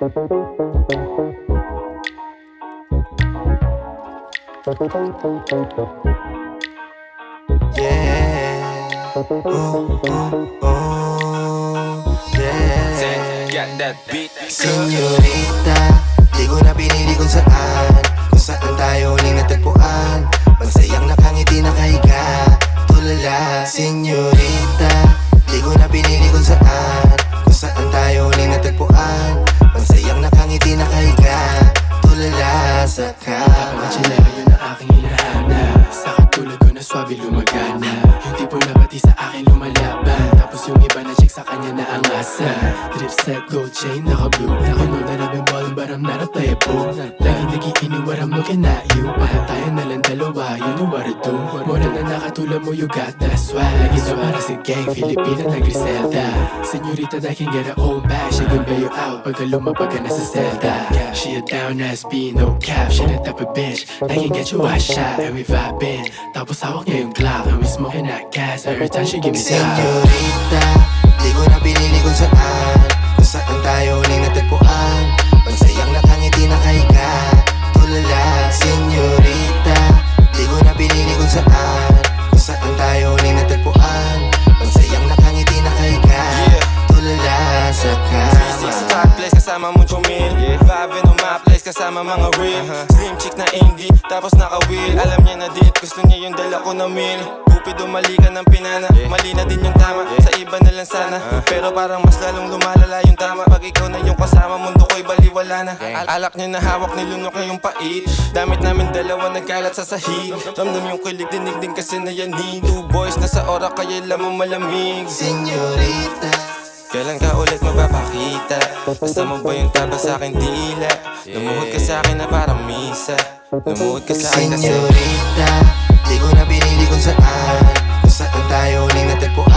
Yeah. Yeah. Got that beat. Senyorita, di ko na pinili kung saan tayo huling natagpuan. Mansayang nakangiti nakahiga, tulala. Senyorita, di ko na pinili kung saan tayo huling natagpuan. Mansayang nakangiti nakahiga, tulala sa kama. Pagkachinela yun ang aking hinahanap. Sa katulad ko na swabe lumagana. Yung tipo na pati sa akin lumalaban. Tapos yung iba na check sa kanya na ang asa. Drip set, gold chain, naka-blue. You know that I've been ballin' but I'm not a player boo. Laging nagiinig what I'm looking at you. Para tayo na lang dalawa, you know what to do. Muna na nakatulad mo, you got that swag. Lagi sa para sa gang, Filipina na Griselda. Senyorita that can get her own bag. She can bail you out pagka lumapag ka na sa Zelda. She a down-ass B, no cap. She the type of bitch that can get you a shot. And we vibing, tapos hawak niya yung Glock. And we smoking that gas every time she give me top. Senyorita, di ko na pinili kung saan tayo huling natagpuan. Mansayang nakangiti nakahiga, tulala. Senyorita, di ko na pinili kung saan tayo huling natagpuan. Mansayang nakangiti nakahiga, tulala sa kama. 365 place kasama mong chumil, vibing on my place kasama mga real. Slim chick na indie, tapos naka-wheel. Alam niya na dit, gusto niya yung dala ko na meal. Cupido mali ka ng pinana, mali na din yung tama. Sa iba na lang sana, pero parang mas lalong lumalala yung tama. Pag ikaw na yung kasama, mundo ko'y baliwala na. Alak niya na hawak, nilunok niya yung pait. Damit namin dalawa nagkalat sa sahig. Ramdam yung kilig, dinig din kasi na yan. Two boys na sa ora, kaya lamang malamig. Senyorita, Kailan ka ulit magpapakita? Basta mo ba yung taba sa akin dila? Lumuhod ka sa akin na parang misa. Lumuhod ka sa akin kasi senyorita, di ko na pinili kung saan tayo huling natagpuan.